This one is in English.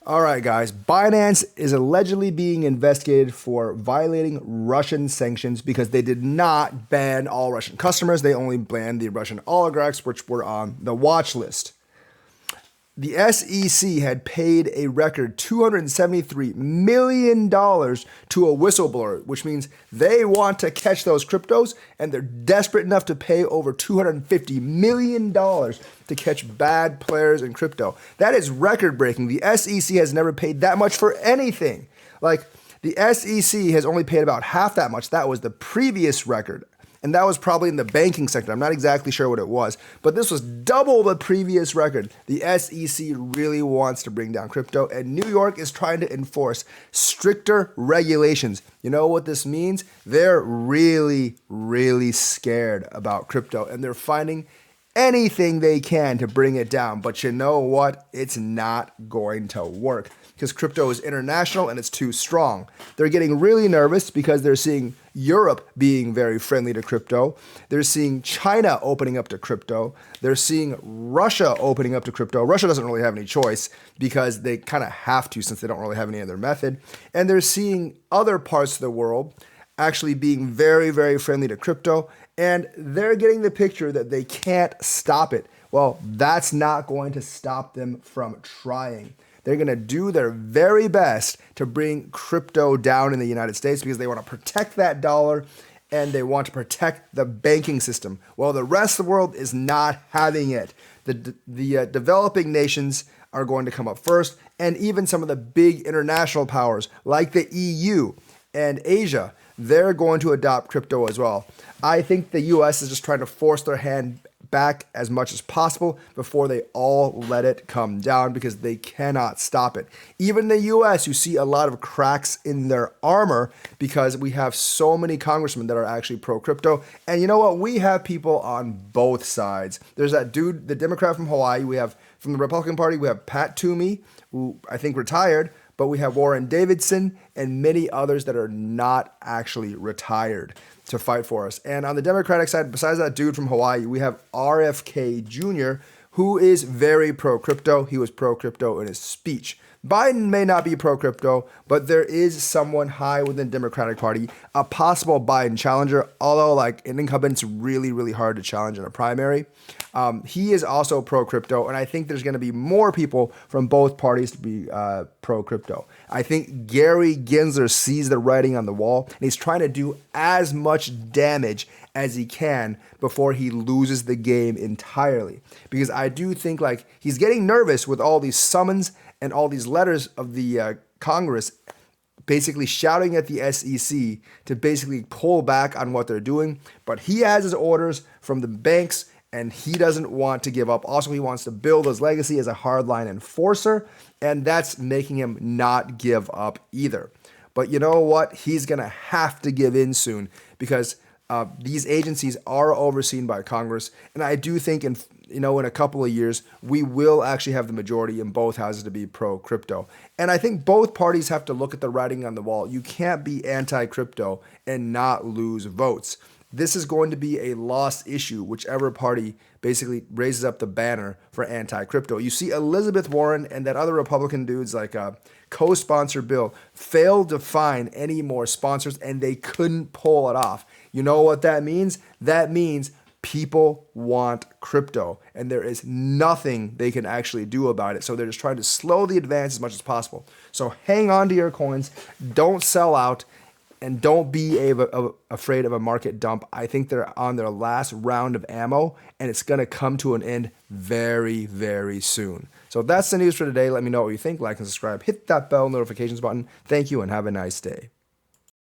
All right, guys. Binance is allegedly being investigated for violating Russian sanctions because they did not ban all Russian customers. They only banned the Russian oligarchs, which were on the watch list. The SEC had paid a record $273 million to a whistleblower, which means they want to catch those cryptos and they're desperate enough to pay over $250 million to catch bad players in crypto. That is record breaking. The SEC has never paid that much for anything. Like, the SEC has only paid about half that much. That was the previous record. And that was probably in the banking sector. I'm not exactly sure what it was, but this was double the previous record. The SEC really wants to bring down crypto, and New York is trying to enforce stricter regulations. You know what this means? They're really, really scared about crypto, and they're finding anything they can to bring it down. But you know what? It's not going to work because crypto is international and it's too strong. They're getting really nervous because they're seeing Europe being very friendly to crypto. They're seeing China opening up to crypto. They're seeing Russia opening up to crypto. Russia doesn't really have any choice because they kind of have to since they don't really have any other method. And they're seeing other parts of the world actually being very, very friendly to crypto. And they're getting the picture that they can't stop it. Well, that's not going to stop them from trying. They're going to do their very best to bring crypto down in the United States because they want to protect that dollar and they want to protect the banking system. Well, the rest of the world is not having it. The developing nations are going to come up first, and even some of the big international powers like the EU and Asia, they're going to adopt crypto as well. I think the US is just trying to force their hand back as much as possible before they all let it come down because they cannot stop it. Even the US, you see a lot of cracks in their armor because we have so many congressmen that are actually pro-crypto. And you know what? We have people on both sides. There's that dude, the Democrat from Hawaii. We have from the Republican Party, we have Pat Toomey, who I think retired, but we have Warren Davidson and many others that are not actually retired to fight for us. And on the Democratic side, besides that dude from Hawaii, we have RFK Jr., who is very pro-crypto. He was pro-crypto in his speech. Biden may not be pro-crypto, but there is someone high within the Democratic Party, a possible Biden challenger, although like an incumbent's really, really hard to challenge in a primary. He is also pro-crypto, and I think there's going to be more people from both parties to be pro-crypto. I think Gary Gensler sees the writing on the wall, and he's trying to do as much damage as he can before he loses the game entirely. Because I do think like he's getting nervous with all these summons and all these letters of the Congress basically shouting at the SEC to basically pull back on what they're doing. But he has his orders from the banks and he doesn't want to give up. Also, he wants to build his legacy as a hardline enforcer, and that's making him not give up either. But you know what? He's going to have to give in soon because these agencies are overseen by Congress. And I do think in a couple of years, we will actually have the majority in both houses to be pro-crypto. And I think both parties have to look at the writing on the wall. You can't be anti-crypto and not lose votes. This is going to be a lost issue, whichever party basically raises up the banner for anti-crypto. You see Elizabeth Warren and that other Republican dudes like co-sponsor bill failed to find any more sponsors and they couldn't pull it off. You know what that means? That means people want crypto and there is nothing they can actually do about it. So they're just trying to slow the advance as much as possible. So hang on to your coins, don't sell out, and don't be afraid of a market dump. I think they're on their last round of ammo, and it's going to come to an end very, very soon. So that's the news for today. Let me know what you think. Like and subscribe. Hit that bell notifications button. Thank you, and have a nice day.